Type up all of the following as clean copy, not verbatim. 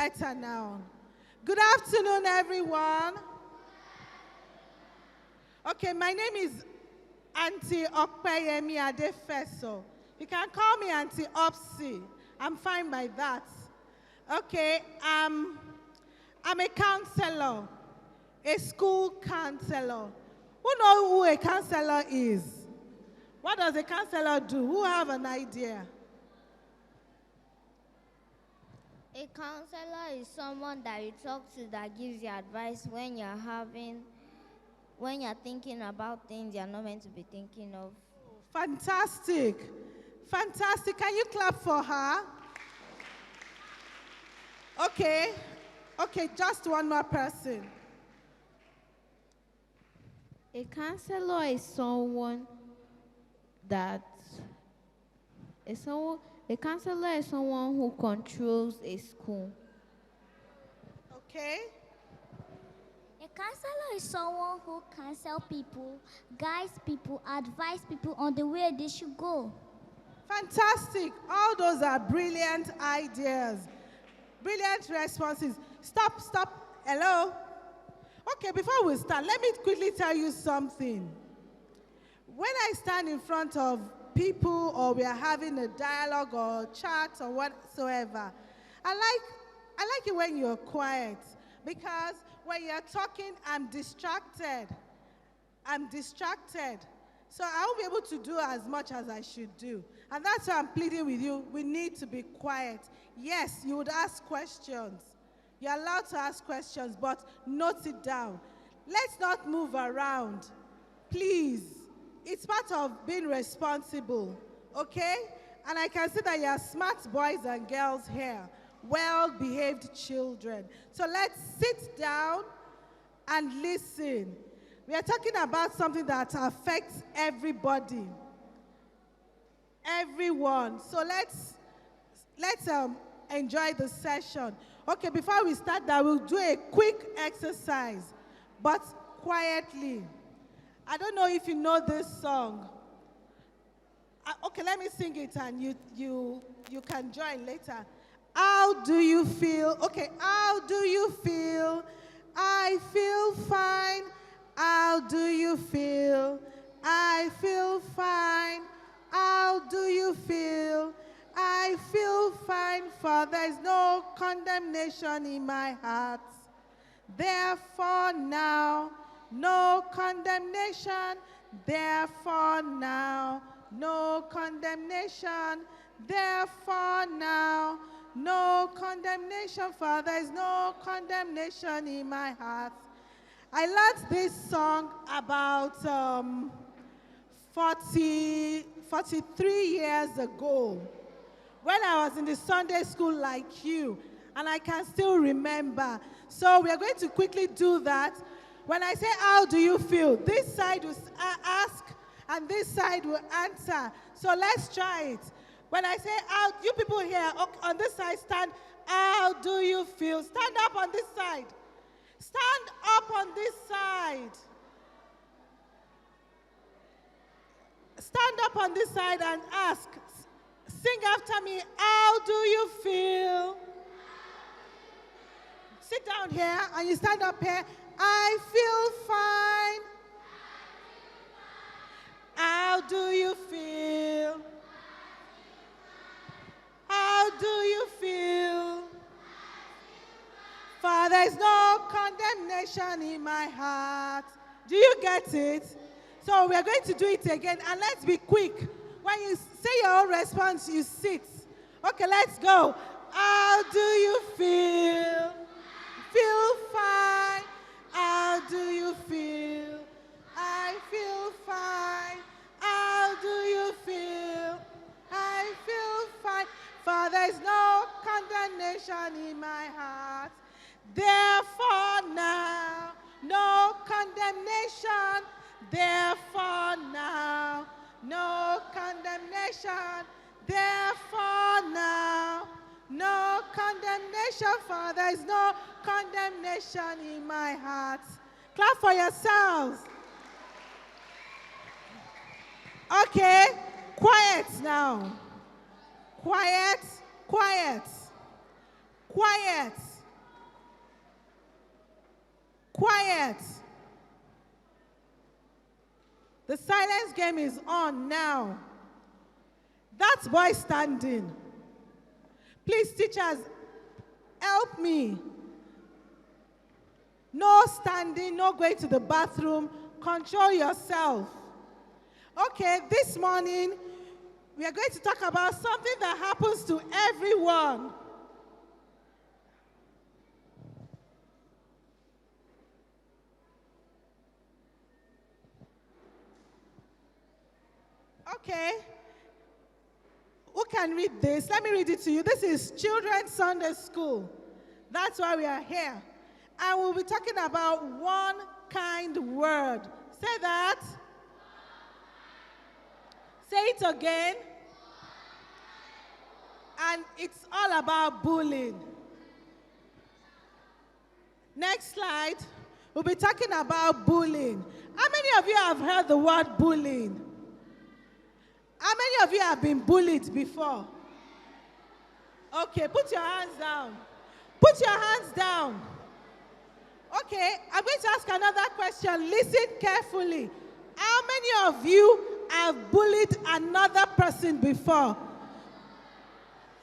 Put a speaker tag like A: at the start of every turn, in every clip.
A: better now. Good afternoon, everyone. Okay, my name is Auntie OPEYEMI ADEFESO. You can call me Auntie Opsy. I'm fine by that. Okay, I'm a counselor, a school counselor. Who knows who a counselor is? What does a counselor do? Who have an idea?
B: A counselor is someone that you talk to that gives you advice when you're thinking about things you're not meant to be thinking of.
A: Fantastic. Fantastic. Can you clap for her? Okay. Okay, just one more person.
C: A counselor is someone that a counselor is someone who controls a school.
A: Okay.
D: A counselor is someone who counsel people, guides people, advise people on the way they should go.
A: Fantastic. All those are brilliant ideas. Brilliant responses. Stop. Hello? Okay, before we start, let me quickly tell you something. When I stand in front of people or we are having a dialogue or chat or whatsoever, I like it when you're quiet, because when you're talking, I'm distracted. So I won't be able to do as much as I should do. And that's why I'm pleading with you. We need to be quiet. Yes, you would ask questions. You're allowed to ask questions, but note it down. Let's not move around. Please. It's part of being responsible, okay? And I can see that you are smart boys and girls here, well-behaved children. So let's sit down and listen. We are talking about something that affects everybody, everyone. So let's enjoy the session. Okay, before we start that, we'll do a quick exercise, but quietly. I don't know if you know this song. Okay, let me sing it and you can join later. How do you feel? Okay, how do you feel? I feel fine. How do you feel? I feel fine. How do you feel? I feel fine, for there is no condemnation in my heart. Therefore now, no condemnation. Therefore now, no condemnation. Therefore now, no condemnation, for there is no condemnation in my heart. I learned this song about 43 years ago, when I was in the Sunday school like you, and I can still remember. So we are going to quickly do that. When I say, how do you feel? This side will ask, and this side will answer. So let's try it. When I say, how, you people here, on this side, stand, how do you feel? Stand up on this side. Stand up on this side. Stand up on this side and ask. Sing after me, how do you feel? Sit down here and you stand up here. I feel fine. How do you feel? How do you feel? For there is no condemnation in my heart. Do you get it? So we are going to do it again, and let's be quick. When you say your own response, you sit. Okay, let's go. How do you feel? Feel fine. How do you feel? I feel fine. How do you feel? I feel fine. For there is no condemnation in my heart. Therefore now, no condemnation. Therefore now, no condemnation. Therefore now, no condemnation, for there is no condemnation in my heart. Clap for yourselves. Okay, quiet now. Quiet, quiet, quiet. quiet. The silence game is on now. That boy standing. Please, teachers, help me. No standing, no going to the bathroom. Control yourself. Okay, this morning, we are going to talk about something that happens to everyone. Okay. Who can read this? Let me read it to you. This is Children's Sunday School. That's why we are here. And we'll be talking about one kind word. Say that. Say it again. And it's all about bullying. Next slide. We'll be talking about bullying. How many of you have heard the word bullying? How many of you have been bullied before? Okay, put your hands down. Put your hands down. Okay, I'm going to ask another question. Listen carefully. How many of you have bullied another person before?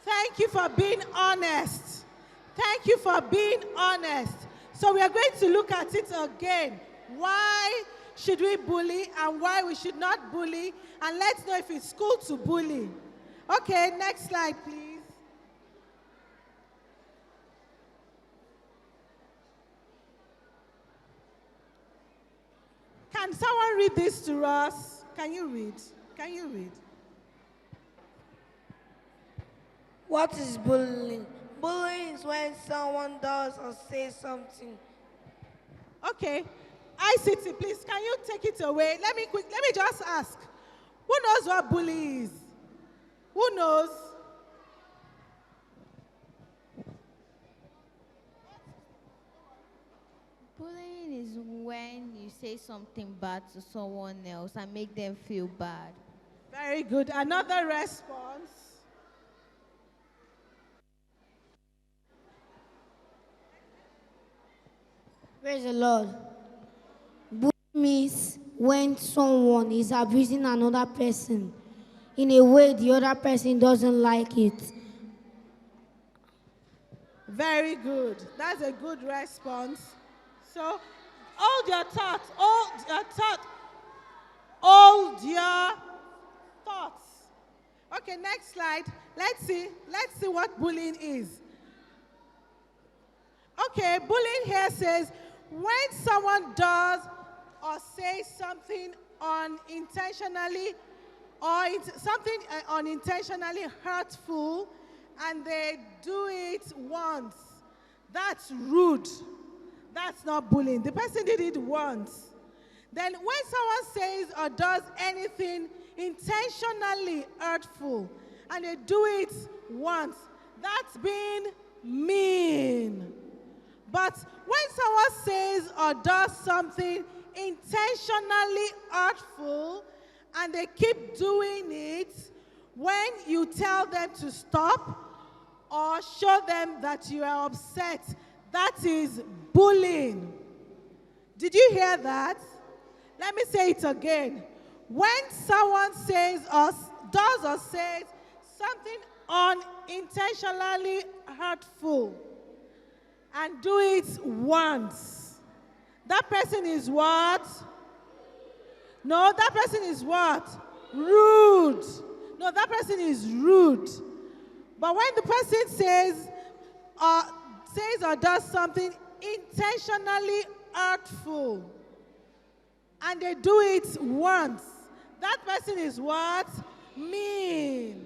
A: Thank you for being honest. Thank you for being honest. So we are going to look at it again. Why should we bully and why we should not bully? And let's know if it's cool to bully. Okay, next slide, please. Can someone read this to us? Can you read? Can you read?
E: What is bullying? Bullying is when someone does or says something.
A: Okay. ICT, please, can you take it away? Let me just ask. Who knows what bully is? Who knows?
C: Bullying is when you say something bad to someone else and make them feel bad.
A: Very good. Another response.
F: Praise the Lord. Bullying means when someone is abusing another person in a way the other person doesn't like it.
A: Very good. That's a good response. So, hold your thoughts. Hold your thoughts. Hold your thoughts. Okay, next slide. Let's see what bullying is. Okay, bullying here says when someone does or says something unintentionally or something unintentionally hurtful and they do it once, that's rude. That's not bullying. The person did it once. Then when someone says or does anything intentionally hurtful and they do it once, that's being mean. But when someone says or does something intentionally hurtful and they keep doing it, when you tell them to stop or show them that you are upset, that is bullying. Did you hear that? Let me say it again. When someone says or does or says something unintentionally hurtful and do it once, that person is what? No, that person is what? Rude. No, that person is rude. But when the person says or does something intentionally hurtful and they do it once, that person is what? Mean.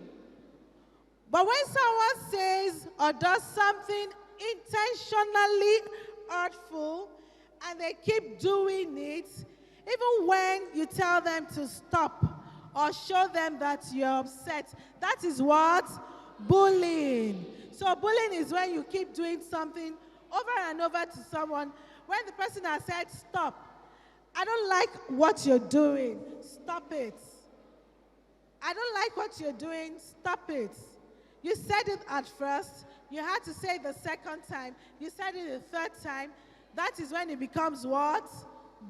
A: But when someone says or does something intentionally hurtful and they keep doing it, even when you tell them to stop or show them that you're upset, that is what? Bullying. So bullying is when you keep doing something over and over to someone when the person has said, stop. I don't like what you're doing. Stop it. I don't like what you're doing. Stop it. You said it at first. You had to say it the second time. You said it the third time. That is when it becomes what?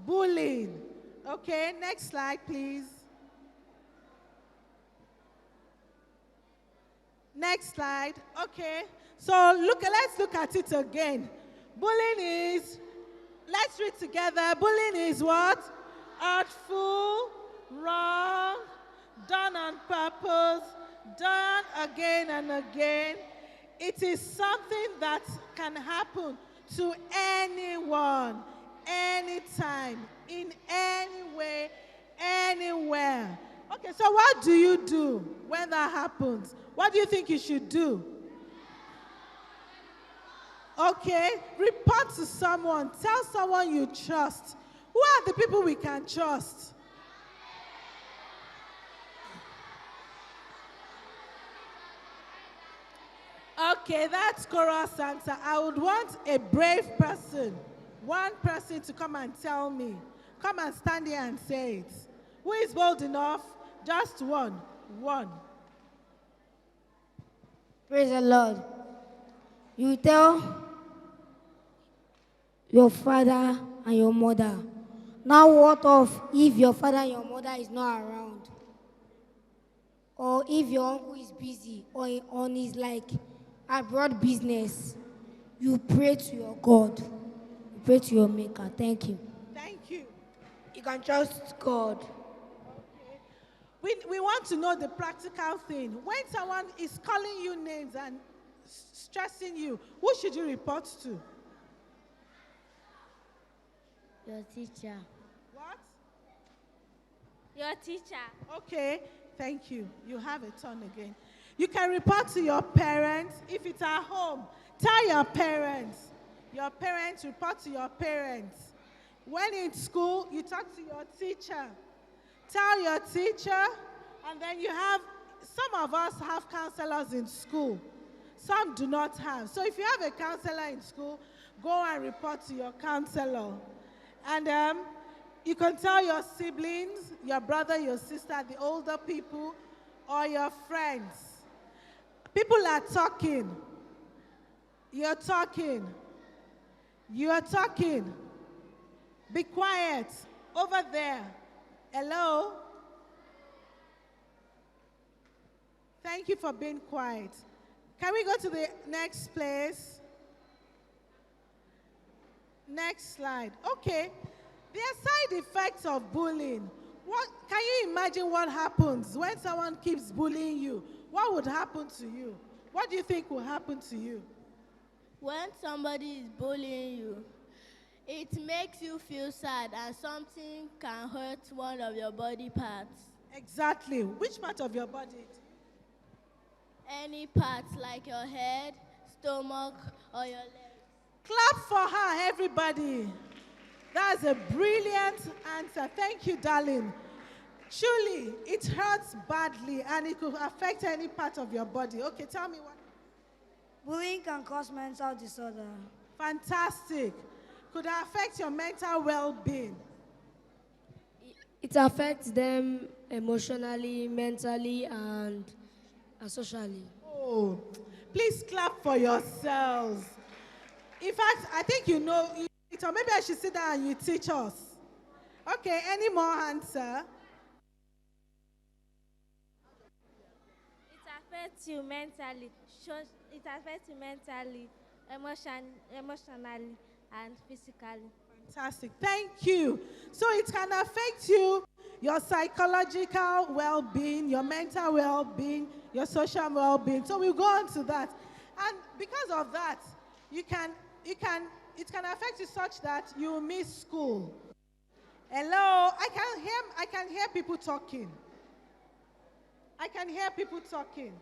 A: Bullying. Okay, next slide, please. Next slide. Okay, so let's look at it again. Bullying is, let's read together. Bullying is what? Hurtful, wrong, done on purpose, done again and again. It is something that can happen to anyone, anytime, in any way, anywhere. Okay, so what do you do when that happens? What do you think you should do? Okay, report to someone. Tell someone you trust. Who are the people we can trust? Okay, that's chorus answer. I would want a brave person, one person to come and tell me. Come and stand here and say it. Who is bold enough? Just one. One.
F: Praise the Lord. You tell your father and your mother. Now what of if your father and your mother is not around? Or if your uncle is busy or on his abroad business? You pray to your God. You pray to your maker. Thank you.
A: Thank you.
E: You can trust God.
A: We want to know the practical thing. When someone is calling you names and stressing you, who should you report to?
B: Your teacher.
A: What?
B: Your teacher.
A: Okay, thank you. You have a turn again. You can report to your parents. If it's at home, tell your parents. Your parents, report to your parents. When in school, you talk to your teacher. Tell your teacher, and then some of us have counselors in school. Some do not have. So if you have a counselor in school, go and report to your counselor. And you can tell your siblings, your brother, your sister, the older people, or your friends. People are talking. You're talking. You are talking. Be quiet. Over there. Hello? Thank you for being quiet. Can we go to the next place? Next slide. Okay. There are side effects of bullying. Can you imagine what happens when someone keeps bullying you? What would happen to you? What do you think will happen to you?
C: When somebody is bullying you, it makes you feel sad and something can hurt one of your body parts.
A: Exactly. Which part of your body?
C: Any parts like your head, stomach, or your legs.
A: Clap for her, everybody. That's a brilliant answer. Thank you, darling. Truly, it hurts badly and it could affect any part of your body. Okay, tell me what.
E: Bullying can cause mental disorder.
A: Fantastic. Could affect your mental well-being.
G: It affects them emotionally, mentally, and socially.
A: Oh, please clap for yourselves. In fact, I think you know it, or maybe I should sit down and you teach us. Okay, any more answer?
B: It affects you mentally. It affects you mentally, emotionally, and physically.
A: Fantastic. Thank you. So it can affect you, your psychological well-being, your mental well-being, your social well-being. So we'll go on to that. And because of that, it can affect you such that you miss school. Hello, I can hear people talking. I can hear people talking.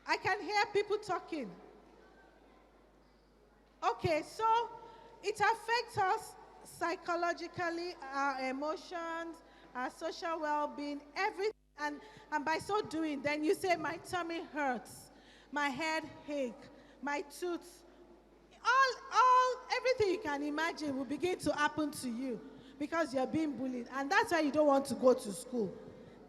A: I can hear people talking. Okay, so it affects us psychologically, our emotions, our social well-being, everything. And by so doing, then you say, my tummy hurts, my head ache, my tooth, everything you can imagine will begin to happen to you because you're being bullied. And that's why you don't want to go to school.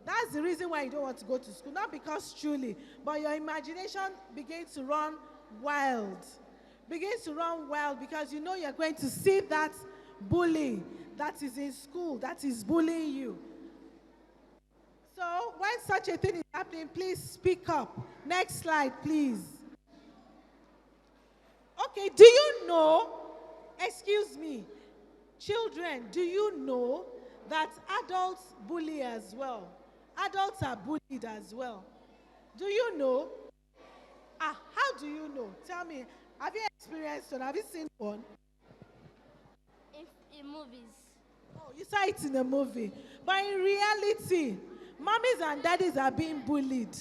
A: That's the reason why you don't want to go to school. Not because truly, but your imagination begins to run wild. Begins to run wild because you know you're going to see that bully that is in school, that is bullying you. So when such a thing is happening, please speak up. Next slide, please. Okay, do you know, excuse me, children, do you know that adults bully as well? Adults are bullied as well. Do you know? How do you know? Tell me, have you experienced one? Have you seen one?
C: In movies.
A: Oh, you saw it in a movie. But in reality, mommies and daddies are being bullied.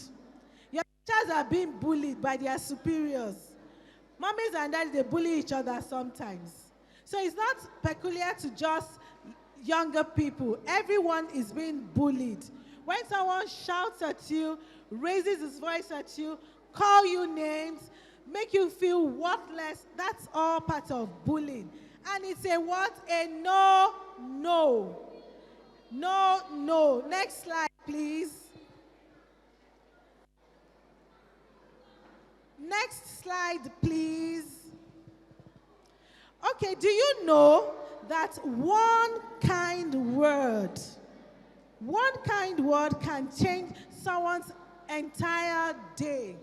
A: Your teachers are being bullied by their superiors. Mommies and daddies, they bully each other sometimes. So it's not peculiar to just younger people. Everyone is being bullied. When someone shouts at you, raises his voice at you, call you names, make you feel worthless, that's all part of bullying. And it's a what? A no, no. No, no. Next slide, please. Next slide, please. Okay, do you know that one kind word can change someone's entire day?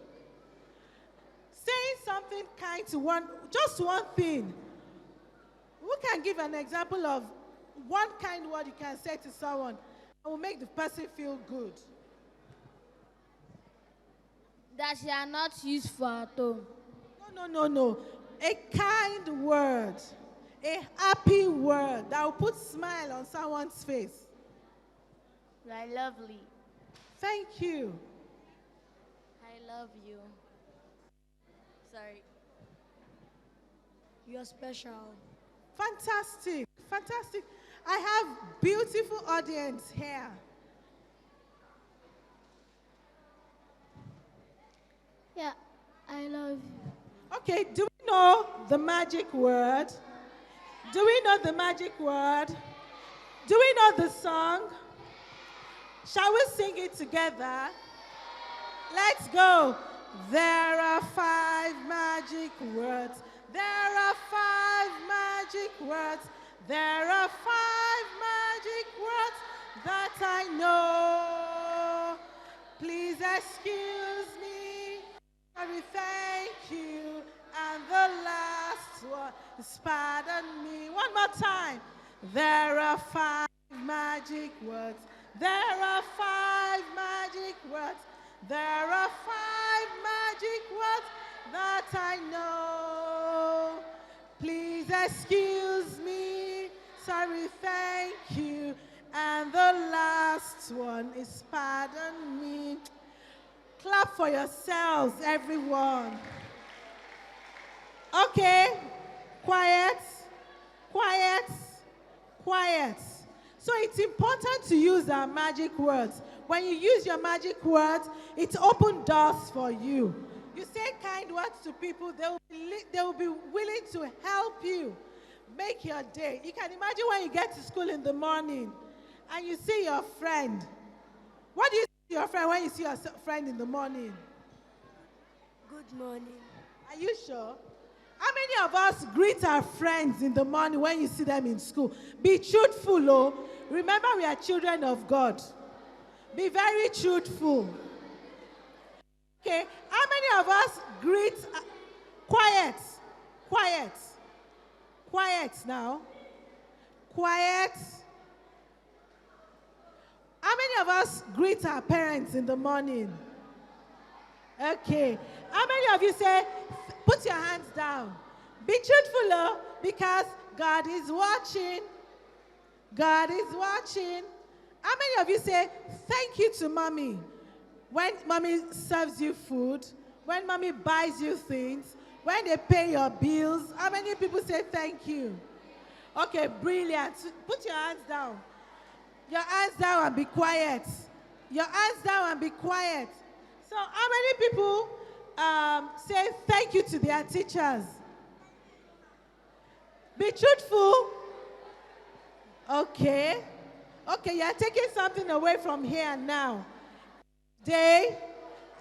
A: Saying something kind to just one thing. Who can give an example of one kind word you can say to someone and will make the person feel good?
C: That you are not useful at all.
A: No. A kind word, a happy word that will put smile on someone's face.
C: You are lovely.
A: Thank you.
C: I love you. Sorry.
F: You're special.
A: Fantastic, fantastic. I have beautiful audience here.
C: Yeah, I love you.
A: Okay, do we know the magic word? Do we know the magic word? Do we know the song? Shall we sing it together? Let's go. There are 5 magic words. There are 5 magic words. There are 5 magic words that I know. Please excuse me. Sorry, thank you. And the last one is pardon me. One more time. There are 5 magic words. There are 5 magic words. There are 5 magic words that I know. Please excuse me. Sorry, thank you. And the last one is pardon me. Clap for yourselves, everyone. Okay, quiet, quiet, quiet. So it's important to use our magic words. When you use your magic words, it opens doors for you. You say kind words to people, they will be willing to help you make your day. You can imagine when you get to school in the morning and you see your friend. What do you say to your friend when you see your friend in the morning?
F: Good morning.
A: Are you sure? How many of us greet our friends in the morning when you see them in school? Be truthful, oh. Remember, we are children of God. Be very truthful. Okay, how many of us greet... quiet, quiet, quiet now. Quiet. How many of us greet our parents in the morning? Okay. How many of you say, put your hands down? Be truthful, oh, because God is watching. God is watching. How many of you say, thank you to mommy? When mommy serves you food, when mommy buys you things, when they pay your bills, how many people say thank you? Okay, brilliant. Put your hands down. Your hands down and be quiet. Your hands down and be quiet. So how many people say thank you to their teachers? Be truthful. Okay. Okay, you're taking something away from here now. Day.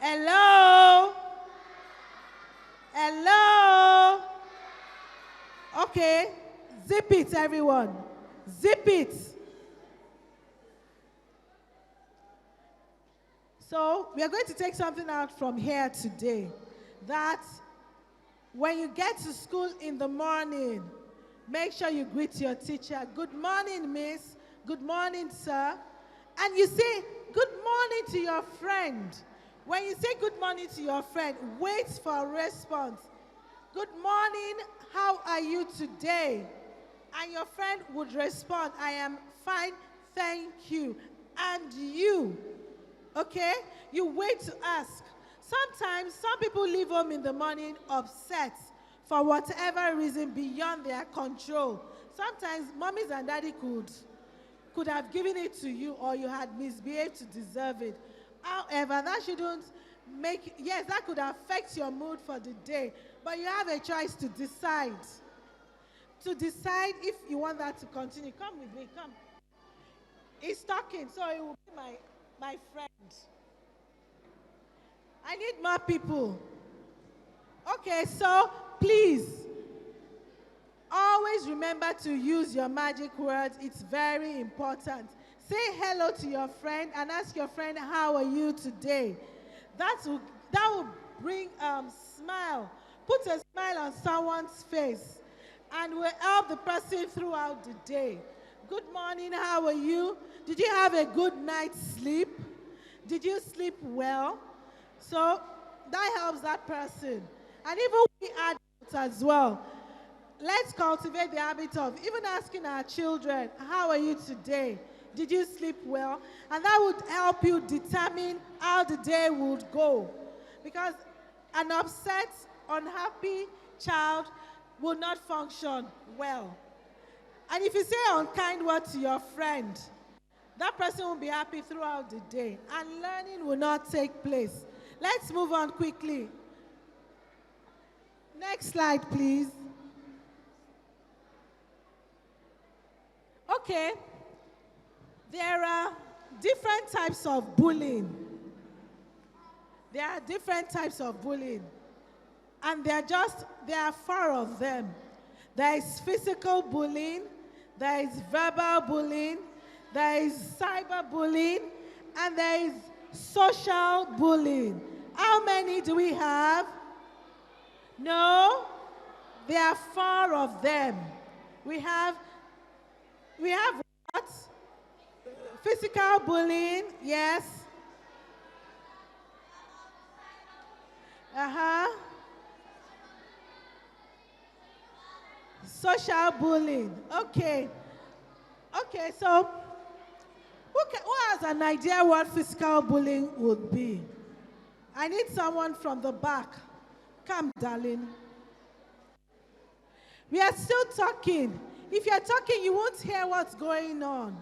A: Hello. Hello. Okay, zip it, everyone. Zip it. So we are going to take something out from here today. That when you get to school in the morning, make sure you greet your teacher. Good morning, miss. Good morning, sir. And you say good morning to your friend. When you say good morning to your friend, wait for a response. Good morning, how are you today? And your friend would respond, I am fine, thank you. And you, okay? You wait to ask. Sometimes some people leave home in the morning upset for whatever reason beyond their control. Sometimes mommies and daddy could have given it to you, or you had misbehaved to deserve it. However, that shouldn't make, yes, that could affect your mood for the day, but you have a choice to decide. To decide if you want that to continue. Come with me, come. He's talking, so it will be my friend. I need more people. Okay, so please, always remember to use your magic words. It's very important. Say hello to your friend and ask your friend, how are you today? That will bring smile. Put a smile on someone's face and will help the person throughout the day. Good morning, how are you? Did you have a good night's sleep? Did you sleep well? So that helps that person. And even we adults as well. Let's cultivate the habit of even asking our children, how are you today? Did you sleep well? And that would help you determine how the day would go. Because an upset, unhappy child will not function well. And if you say unkind word to your friend, that person will be happy throughout the day, and learning will not take place. Let's move on quickly. Next slide, please. Okay. There are different types of bullying. There are different types of bullying. And there are 4 of them. There is physical bullying, there is verbal bullying, there is cyber bullying, and there is social bullying. How many do we have? No? There are 4 of them. We have what? Physical bullying, yes. Social bullying. Okay. Okay, so who has an idea what physical bullying would be? I need someone from the back. Come, darling. We are still talking. If you're talking, you won't hear what's going on.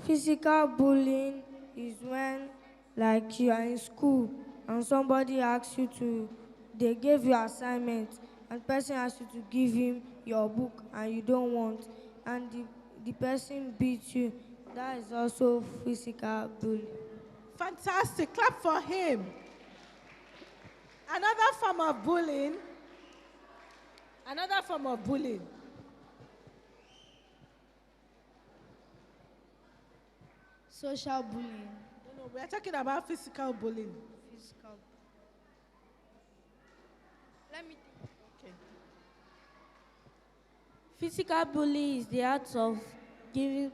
G: Physical bullying is when, like, you are in school and somebody asks you to, they gave you assignment and the person asks you to give him your book and you don't want, and the person beats you. That is also physical bullying.
A: Fantastic. Clap for him. Another form of bullying. Another form of bullying.
C: Social bullying.
A: No, we are talking about physical bullying.
C: Physical. Let me think.
A: Okay.
H: Physical bullying is the act of giving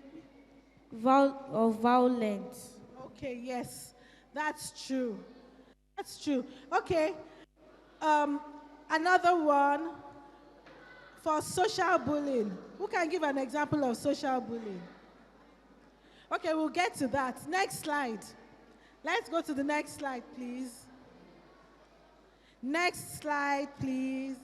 H: violence.
A: Okay, yes, that's true. That's true. Okay, another one for social bullying. Who can give an example of social bullying? Okay, we'll get to that. Next slide. Let's go to the next slide, please. Next slide, please.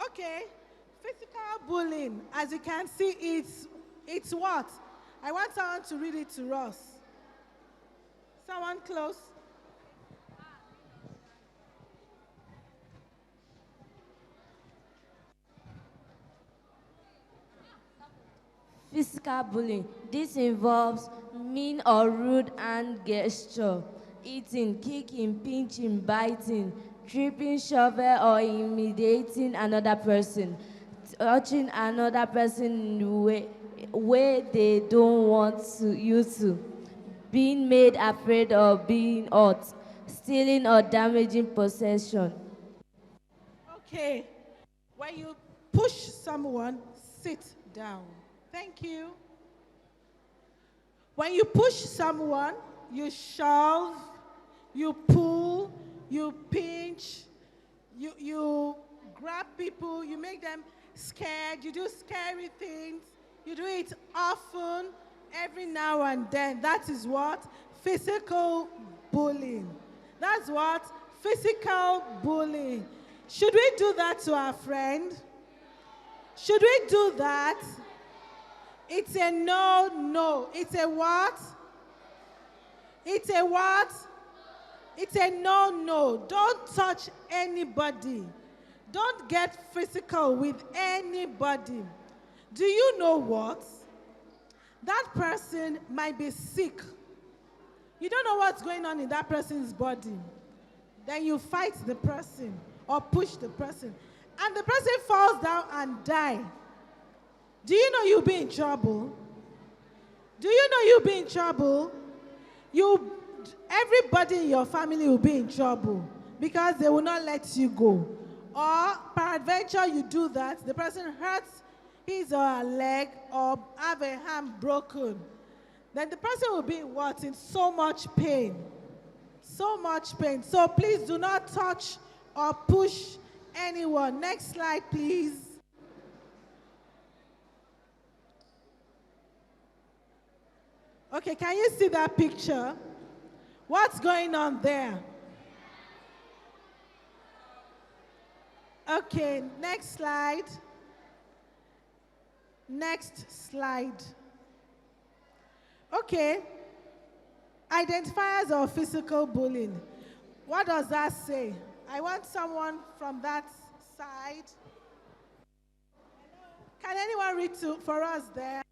A: Okay, physical bullying, as you can see, it's what? I want someone to read it to us. Someone close.
H: Physical bullying. This involves mean or rude hand gesture, eating, kicking, pinching, biting, tripping, shovel, or intimidating another person, touching another person in the way they don't want you to, being made afraid of being hurt, stealing or damaging possession.
A: Okay. When you push someone, sit down. Thank you. When you push someone, you shove, you pull, you pinch, you grab people, you make them scared, you do scary things, you do it often, every now and then. That is what? Physical bullying. That's what? Physical bullying. Should we do that to our friend? Should we do that? It's a no. It's a what? It's a what? It's a no. Don't touch anybody. Don't get physical with anybody. Do you know what? That person might be sick. You don't know what's going on in that person's body. Then you fight the person or push the person, and the person falls down and dies. Do you know you'll be in trouble? Do you know you'll be in trouble? Everybody in your family will be in trouble because they will not let you go. Or peradventure you do that, the person hurts his or her leg or have a hand broken. Then the person will be in what? In so much pain. So much pain. So please do not touch or push anyone. Next slide, please. Okay, can you see that picture? What's going on there? Okay, next slide. Next slide. Okay, identifiers of physical bullying. What does that say? I want someone from that side. Can anyone read for us there?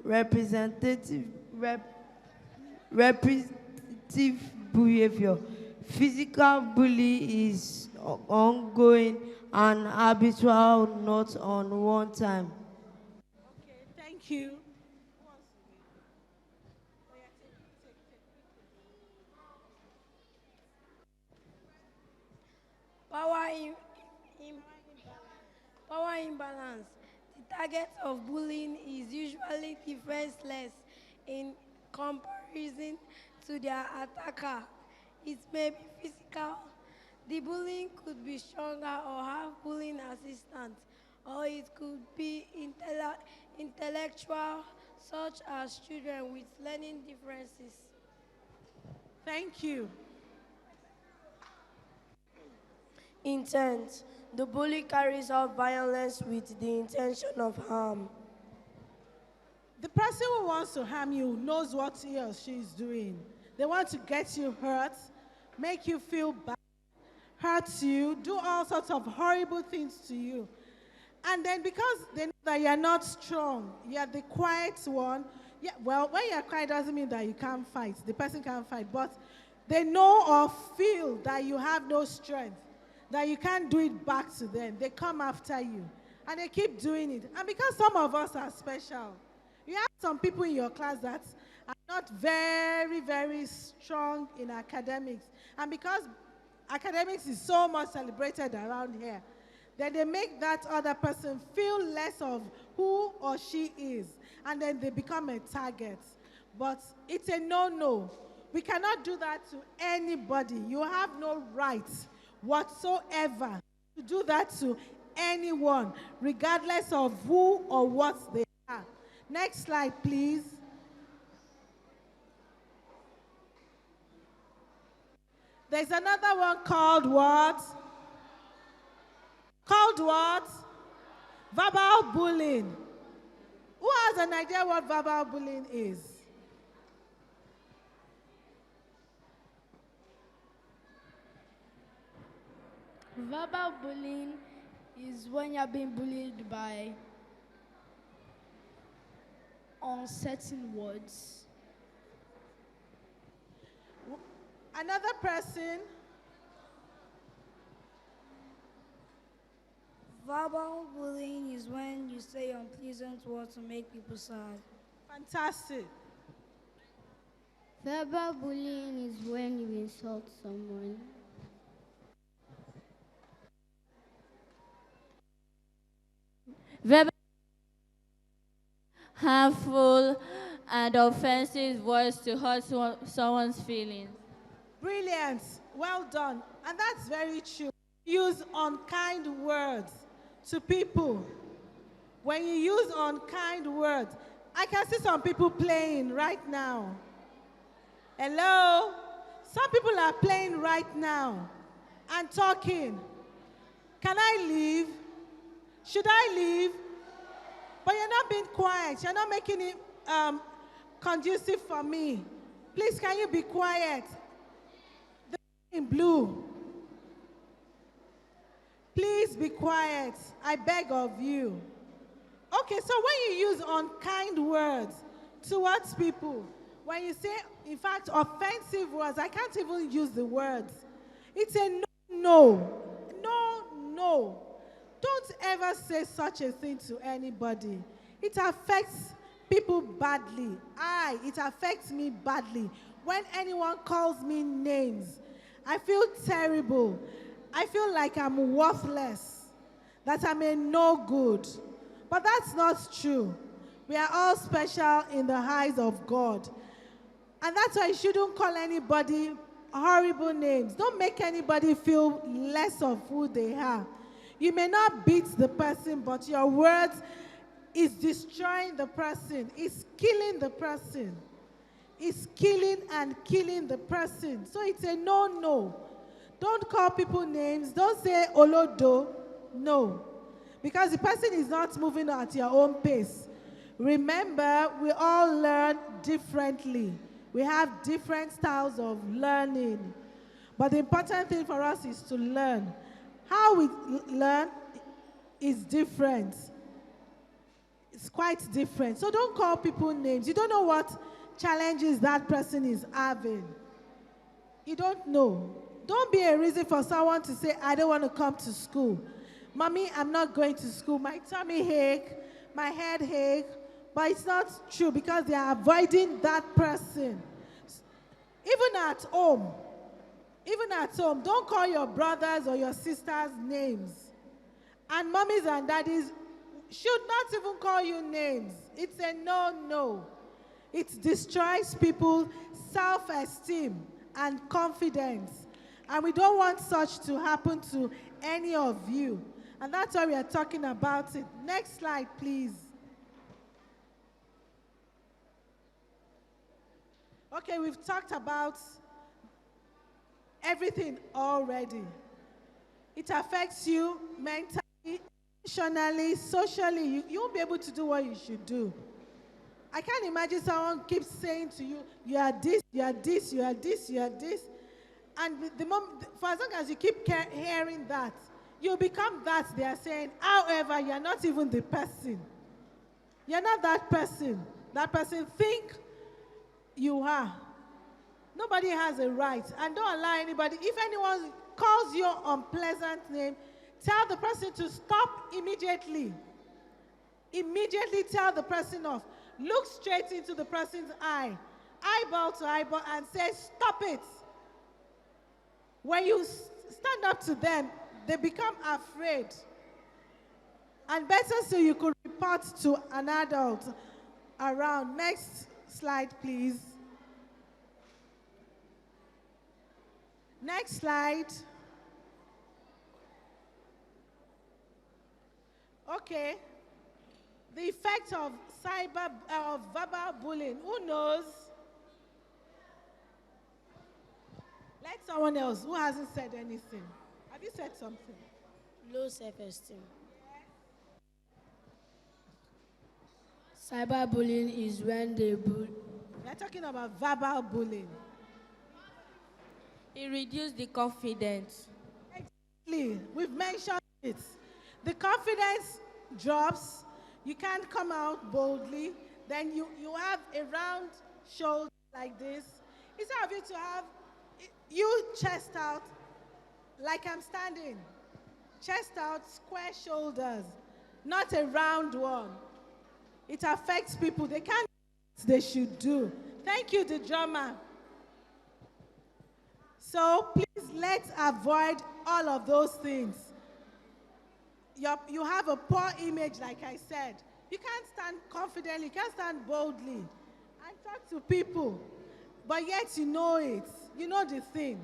E: Representative behavior. Physical bully is ongoing and habitual, not on one time.
A: Okay, thank you.
G: Power imbalance. The target of bullying is usually defenseless in comparison to their attacker. It may be physical. The bullying could be stronger or have bullying assistants, or it could be intellectual, such as children with learning differences.
A: Thank you.
E: Intent. The bully carries out violence with the intention of harm.
A: The person who wants to harm you knows what he or she is doing. They want to get you hurt, make you feel bad, hurt you, do all sorts of horrible things to you. And then because they know that you're not strong, you're the quiet one. Yeah, well, when you're quiet doesn't mean that you can't fight. The person can't fight. But they know or feel that you have no strength, that you can't do it back to them. They come after you. And they keep doing it. And because some of us are special, you have some people in your class that are not very, very strong in academics. And because academics is so much celebrated around here, then they make that other person feel less of who or she is. And then they become a target. But it's a no-no. We cannot do that to anybody. You have no right whatsoever to do that to anyone, regardless of who or what they are. Next slide, please. There's another one called what? Called what? Verbal bullying. Who has an idea what verbal bullying is?
C: Verbal bullying is when you're being bullied by uncertain words.
A: Another person.
F: Verbal bullying is when you say unpleasant words to make people sad.
A: Fantastic.
I: Verbal bullying is when you insult someone.
J: Verbal harmful and offensive words to hurt someone's feelings.
A: Brilliant. Well done. And that's very true. Use unkind words to people. When you use unkind words, I can see some people playing right now. Hello? Some people are playing right now and talking. Can I leave? Should I leave? But you're not being quiet. You're not making it conducive for me. Please, can you be quiet? In blue. Please be quiet. I beg of you. Okay, so when you use unkind words towards people, when you say, in fact, offensive words, I can't even use the words. It's a no, no. No, no. Don't ever say such a thing to anybody. It affects people badly. It affects me badly. When anyone calls me names, I feel terrible. I feel like I'm worthless, that I'm a no good. But that's not true. We are all special in the eyes of God. And that's why you shouldn't call anybody horrible names. Don't make anybody feel less of who they are. You may not beat the person, but your words is destroying the person. It's killing the person. It's killing and killing the person. So it's a no-no. Don't call people names. Don't say olodo. No. Because the person is not moving at your own pace. Remember, we all learn differently. We have different styles of learning. But the important thing for us is to learn. How we learn is different. It's quite different. So don't call people names. You don't know what challenges that person is having. You don't know. Don't be a reason for someone to say, I don't want to come to school. Mommy, I'm not going to school. My tummy ache, my head ache. But it's not true because they are avoiding that person. Even at home, don't call your brothers or your sisters names. And mommies and daddies should not even call you names. It's a no-no. It destroys people's self-esteem and confidence. And we don't want such to happen to any of you. And that's why we are talking about it. Next slide, please. Okay, we've talked about everything already. It affects you mentally, emotionally, socially. You won't be able to do what you should do. I can't imagine someone keeps saying to you, you are this, you are this, you are this, you are this. And for as long as you keep hearing that, you become that they are saying. However, you are not even the person. You are not that person. That person think you are. Nobody has a right. And don't allow anybody, if anyone calls you unpleasant name, tell the person to stop immediately. Immediately tell the person off. Look straight into the person's eye, eyeball to eyeball, and say, stop it. When you stand up to them, they become afraid. And better so you could report to an adult around. Next slide, please. Next slide. Okay. The effect of verbal bullying. Who knows? Let someone else who hasn't said anything. Have you said something?
C: Low self-esteem. Cyberbullying is when they bully.
A: We're talking about verbal bullying.
H: It reduces the confidence.
A: We've mentioned it. The confidence drops. You can't come out boldly. Then you have a round shoulder like this. Instead of you to have you chest out like I'm standing. Chest out, square shoulders, not a round one. It affects people. They can't do what they should do. Thank you, the drummer. So please, let's avoid all of those things. You have a poor image, like I said. You can't stand confidently, you can't stand boldly and talk to people, but yet you know it. You know the thing.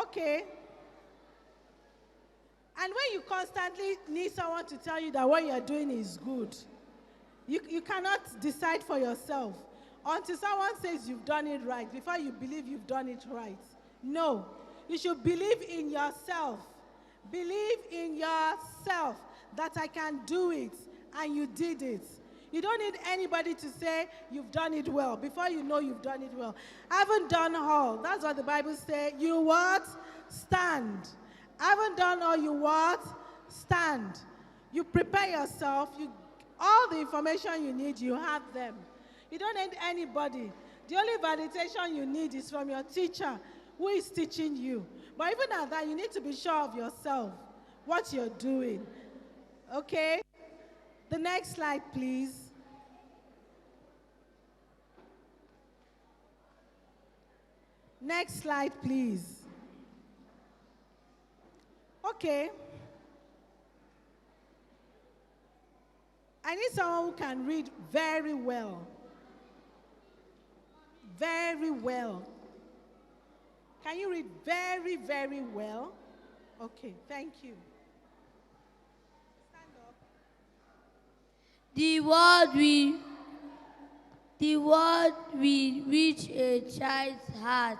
A: Okay? And when you constantly need someone to tell you that what you're doing is good, you cannot decide for yourself until someone says you've done it right before you believe you've done it right. No. You should believe in yourself. Believe in yourself that I can do it, and you did it. You don't need anybody to say you've done it well before you know you've done it well. I haven't done all. That's what the Bible says. You what? Stand. I haven't done all. You what? Stand. You prepare yourself. All the information you need, you have them. You don't need anybody. The only validation you need is from your teacher who is teaching you. But even at that, you need to be sure of yourself, what you're doing. Okay? The next slide, please. Next slide, please. Okay. I need someone who can read very well. Very well. Can you read very, very well? Okay, thank you. Stand up.
C: The word will reach a child's heart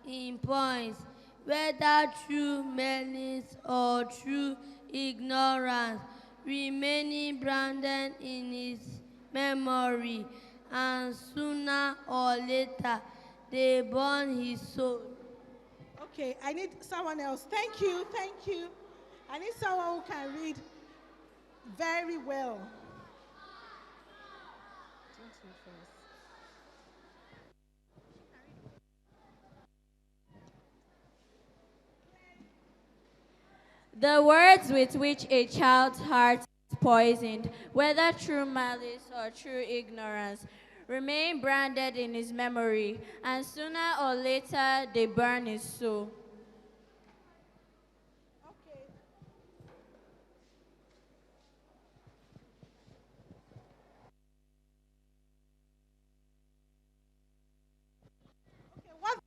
C: in points, whether through malice or through ignorance, remaining branded in his memory, and sooner or later they burn his soul.
A: Okay, I need someone else. Thank you, thank you. I need someone who can read very well.
J: The words with which a child's heart is poisoned, whether through malice or through ignorance, remain branded in his memory, and sooner or later they burn his soul.
A: What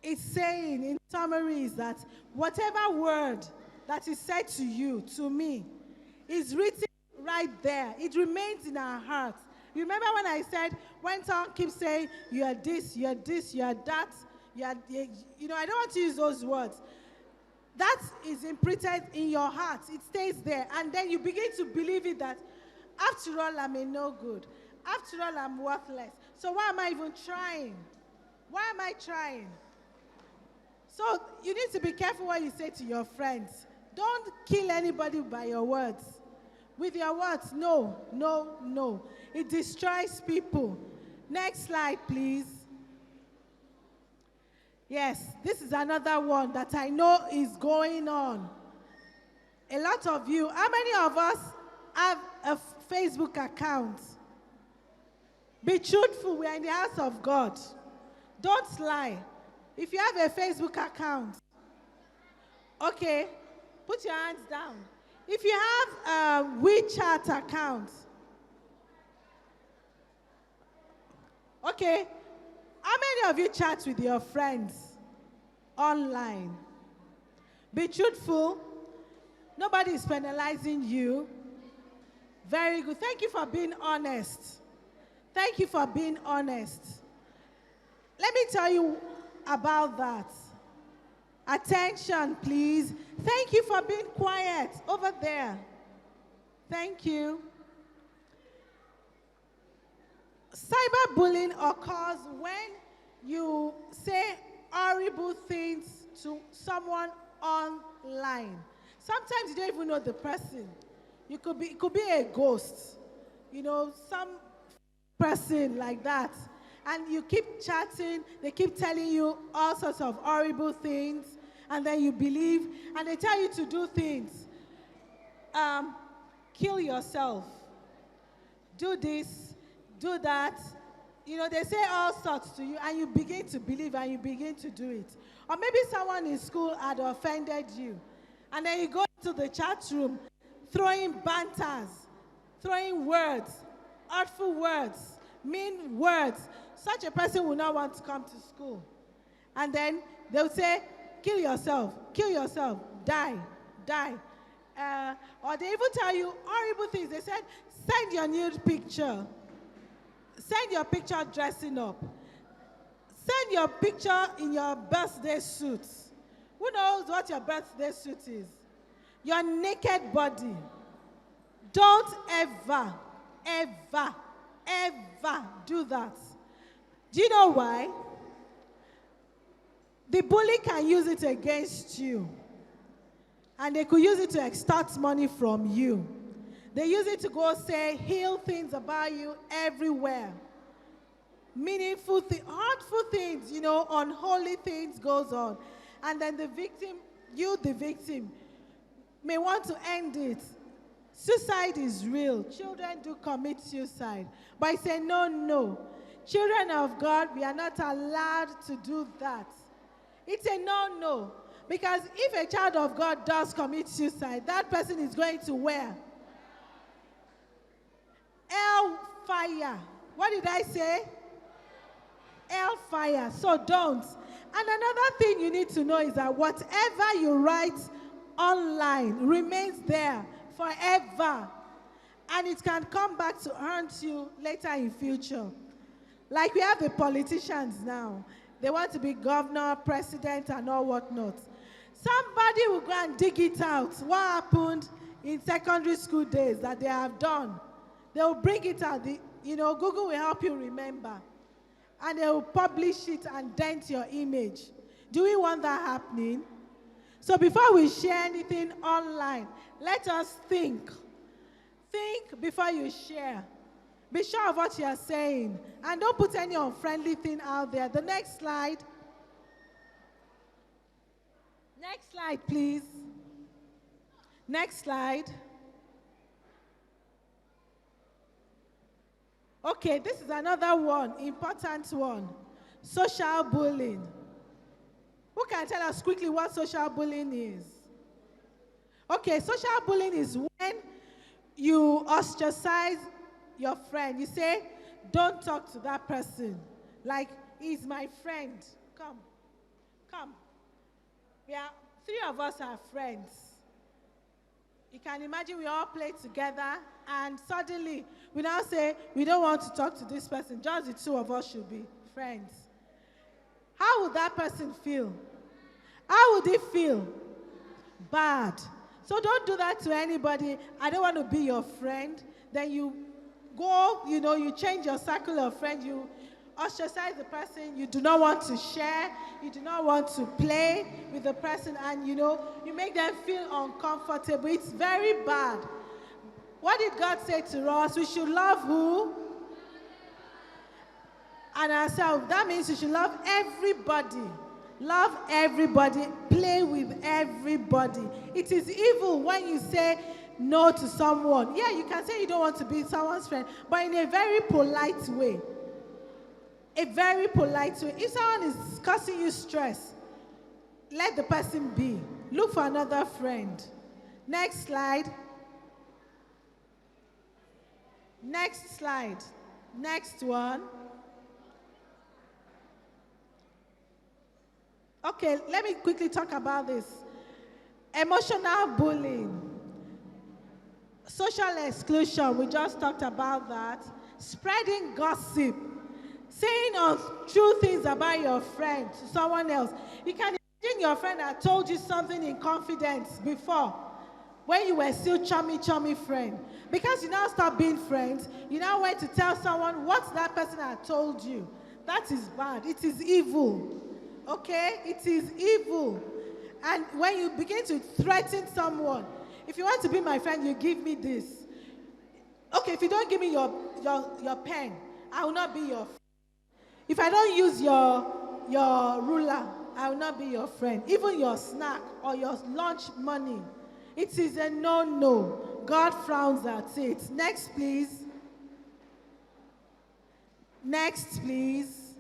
A: it's saying in summary is that whatever word that is said to you, to me, is written right there. It remains in our hearts. You remember when I said, when someone keeps saying, you are this, you are this, you are that, I don't want to use those words. That is imprinted in your heart. It stays there. And then you begin to believe it that, after all, I'm a no good. After all, I'm worthless. So why am I even trying? Why am I trying? So you need to be careful what you say to your friends. Don't kill anybody by your words. With your words, no, no, no. It destroys people. Next slide, please. Yes, this is another one that I know is going on. A lot of you, how many of us have a Facebook account? Be truthful, we are in the house of God. Don't lie. If you have a Facebook account, okay, put your hands down. If you have a WeChat account, okay, how many of you chat with your friends online? Be truthful. Nobody is penalizing you. Very good. Thank you for being honest. Thank you for being honest. Let me tell you about that. Attention, please. Thank you for being quiet over there. Thank you. Cyberbullying occurs when you say horrible things to someone online. Sometimes you don't even know the person. It could be a ghost, some person like that. And you keep chatting, they keep telling you all sorts of horrible things, and then you believe, and they tell you to do things. Kill yourself. Do this, do that. They say all sorts to you, and you begin to believe, and you begin to do it. Or maybe someone in school had offended you, and then you go to the chat room, throwing banters, throwing words, hurtful words, mean words. Such a person will not want to come to school. And then they'll say, kill yourself, die. Or they even tell you horrible things. They said, send your nude picture. Send your picture dressing up. Send your picture in your birthday suit. Who knows what your birthday suit is? Your naked body. Don't ever, ever, ever do that. Do you know why? The bully can use it against you. And they could use it to extort money from you. They use it to go say, heal things about you everywhere. Meaningful things, hurtful things, unholy things goes on. And then the victim, the victim, may want to end it. Suicide is real. Children do commit suicide. But I say, no. Children of God, we are not allowed to do that. It's a no. Because if a child of God does commit suicide, that person is going to where? Hellfire. What did I say? Hellfire. So don't. And another thing you need to know is that whatever you write online remains there forever. And it can come back to haunt you later in future. Like we have the politicians now. They want to be governor, president, and all whatnot. Somebody will go and dig it out. What happened in secondary school days that they have done? They will bring it out. Google will help you remember. And they will publish it and dent your image. Do we want that happening? So before we share anything online, let us think. Think before you share. Be sure of what you are saying. And don't put any unfriendly thing out there. The next slide. Next slide, please. Next slide. Okay, this is another one, important one. Social bullying. Who can tell us quickly what social bullying is? Okay, social bullying is when you ostracize your friend. You say, don't talk to that person. Like, he's my friend. Come. Three of us are friends. You can imagine we all play together, and suddenly we now say, we don't want to talk to this person. Just the two of us should be friends. How would that person feel? How would he feel? Bad. So don't do that to anybody. I don't want to be your friend. Then you go, you change your circle of friends. You ostracize the person. You do not want to share. You do not want to play with the person. And, you make them feel uncomfortable. It's very bad. What did God say to us? We should love who? And ourselves. That means we should love everybody. Love everybody. Play with everybody. It is evil when you say no to someone. Yeah, you can say you don't want to be someone's friend, but in a very polite way. A very polite way. If someone is causing you stress, let the person be. Look for another friend. Next slide. Next slide. Next one. Okay, let me quickly talk about this. Emotional bullying. Social exclusion, we just talked about that. Spreading gossip. Saying untrue things about your friend to someone else. You can imagine your friend had told you something in confidence before, when you were still chummy friend. Because you now stop being friends, you now went to tell someone what that person had told you. That is bad. It is evil. Okay? It is evil. And when you begin to threaten someone, if you want to be my friend, you give me this. Okay, if you don't give me your pen, I will not be your friend. If I don't use your ruler, I will not be your friend. Even your snack or your lunch money, it is a no-no. God frowns at it. Next, please. Next, please.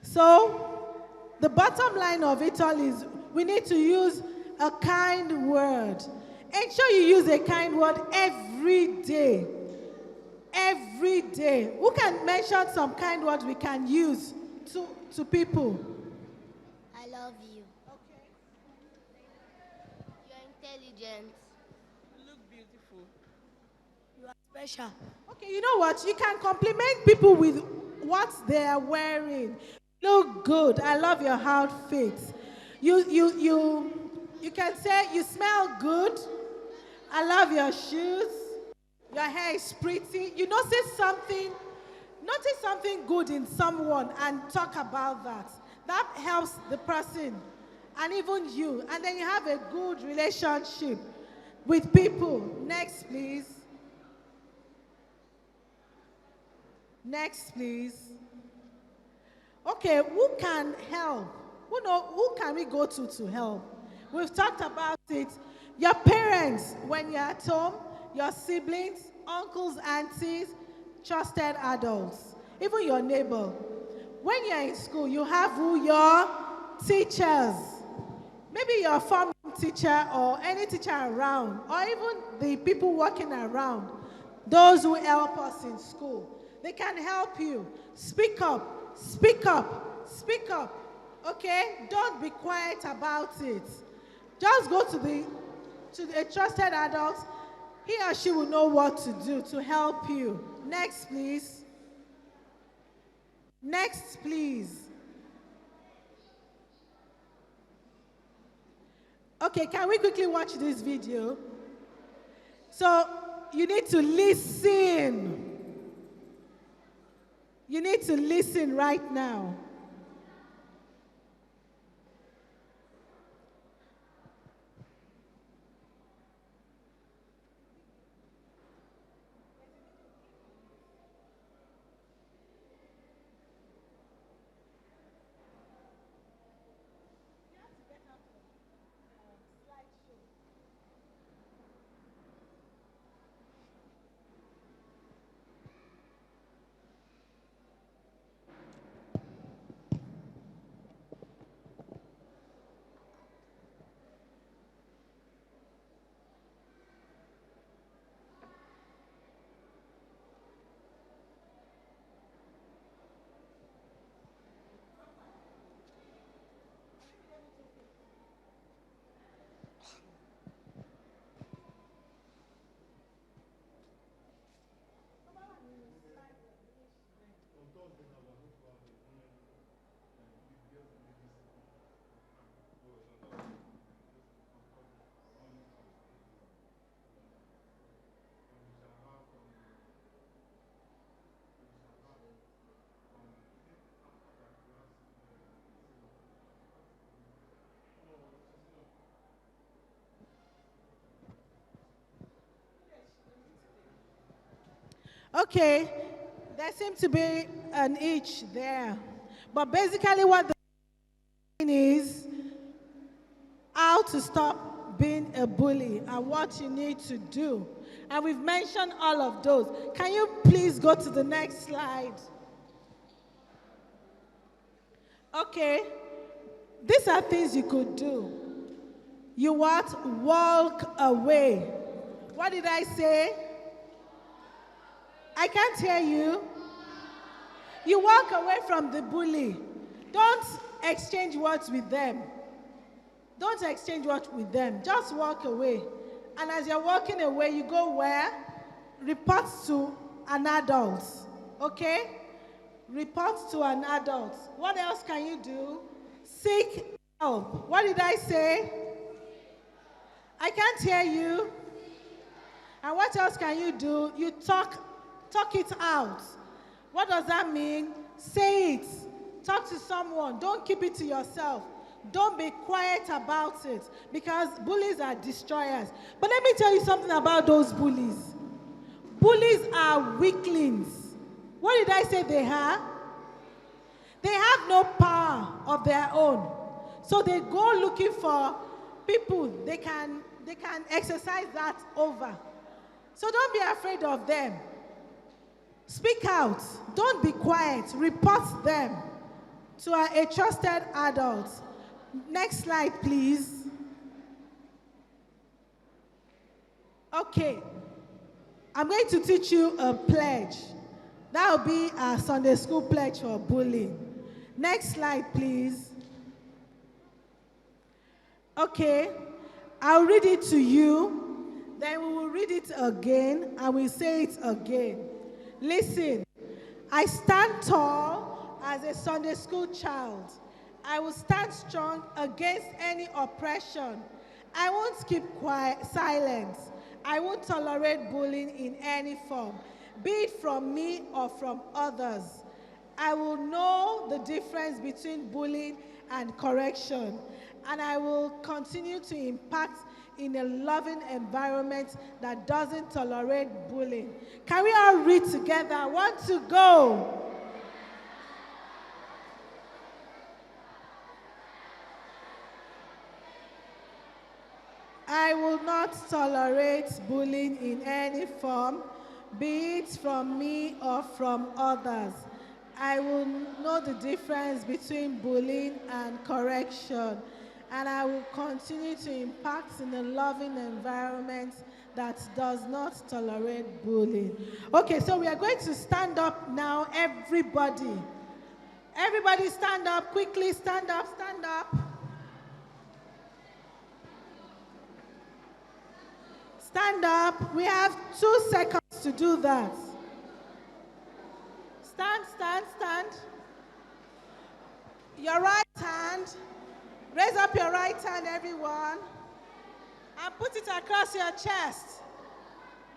A: So, the bottom line of it all is we need to use a kind word. Ensure you use a kind word every day. Every day. Who can mention some kind words we can use to people?
C: I love you. Okay. You're intelligent.
K: You look beautiful.
F: You are special.
A: Okay, you know what? You can compliment people with what they are wearing. You look good. I love your outfit. You can say you smell good. I love your shoes. Your hair is pretty. You notice something good in someone and talk about that. That helps the person and even you. And then you have a good relationship with people. Next, please. Next, please. Okay, who can help? Who can we go to help? We've talked about it. Your parents, when you're at home, your siblings, uncles, aunties, trusted adults, even your neighbor. When you're in school, you have who? Your teachers. Maybe your form teacher or any teacher around, or even the people working around, those who help us in school. They can help you. Speak up, speak up, speak up. Okay? Don't be quiet about it. Just go to a trusted adult. He or she will know what to do to help you. Next, please. Next, please. Okay, can we quickly watch this video? So, you need to listen. You need to listen right now. Okay, there seems to be an itch there. But basically what the is how to stop being a bully and what you need to do. And we've mentioned all of those. Can you please go to the next slide? Okay, these are things you could do. You what? Walk away. What did I say? I can't hear you. You walk away from the bully. Don't exchange words with them. Don't exchange words with them. Just walk away. And as you're walking away, you go where? Report to an adult. Okay? Report to an adult. What else can you do? Seek help. What did I say? I can't hear you. And what else can you do? You talk it out. What does that mean? Say it. Talk to someone. Don't keep it to yourself. Don't be quiet about it, because bullies are destroyers. But let me tell you something about those bullies. Bullies are weaklings. What did I say they are? They have no power of their own. So they go looking for people they can exercise that over. So don't be afraid of them. Speak out. Don't be quiet. Report them to a trusted adult. Next slide, please. Okay. I'm going to teach you a pledge. That will be our Sunday school pledge for bullying. Next slide, please. Okay. I'll read it to you. Then we will read it again, and we'll say it again. Listen. I stand tall as a Sunday school child. I will stand strong against any oppression. I won't keep silent. I won't tolerate bullying in any form, be it from me or from others. I will know the difference between bullying and correction, and I will continue to impact in a loving environment that doesn't tolerate bullying. Can we all read together? 1, 2, go. I will not tolerate bullying in any form, be it from me or from others. I will know the difference between bullying and correction, and I will continue to impact in a loving environment that does not tolerate bullying. Okay, so we are going to stand up now, everybody. Everybody stand up, quickly, stand up, stand up. Stand up. We have 2 seconds to do that. Stand, stand, stand. Your right hand. Raise up your right hand, everyone. And put it across your chest.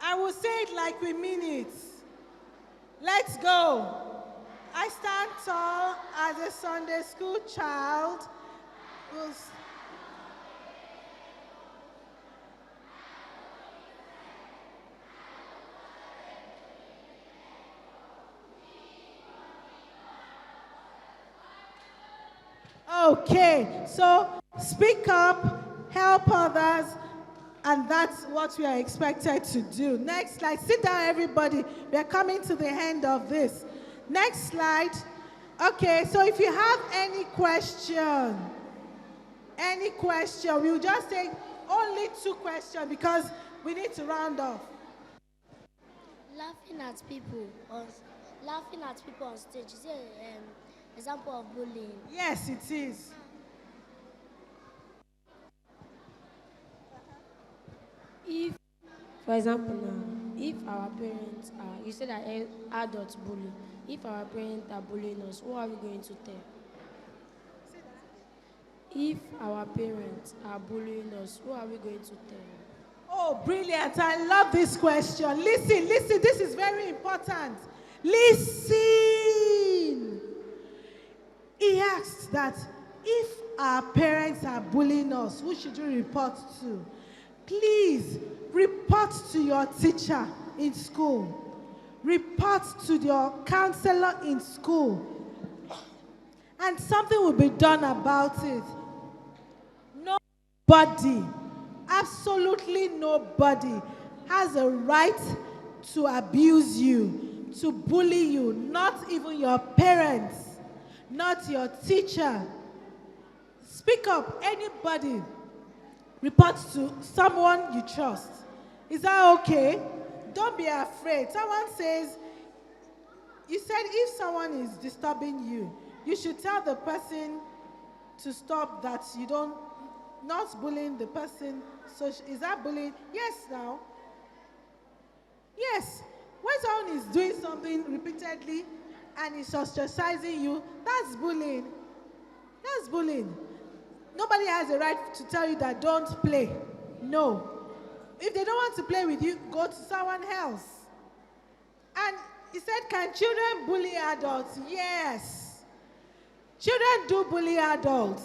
A: I will say it like we mean it. Let's go. I stand tall as a Sunday school child. Okay, so speak up, help others, and that's what we are expected to do. Next slide. Sit down, everybody. We are coming to the end of this. Next slide. Okay, so if you have any question, we'll just take only 2 questions because we need to round off.
I: Laughing at people on stage, is it an example of bullying?
A: Yes, it is.
G: If, for example now, if our parents are, you said that adults bully, if our parents are bullying us, who are we going to tell? If our parents are bullying us, who are we going to tell?
A: Oh, brilliant. I love this question. Listen, this is very important. Listen. He asks that if our parents are bullying us, who should we report to? Please report to your teacher in school. Report to your counselor in school. And something will be done about it. Nobody, absolutely nobody, has a right to abuse you, to bully you, not even your parents, not your teacher. Speak up, anybody. Report to someone you trust. Is that okay? Don't be afraid. Someone says, you said if someone is disturbing you, you should tell the person to stop, that you don't, not bullying the person. So is that bullying? Yes, now. Yes. When someone is doing something repeatedly and is ostracizing you, that's bullying. That's bullying. Nobody has a right to tell you that don't play. No. If they don't want to play with you, go to someone else. And he said, can children bully adults? Yes. Children do bully adults.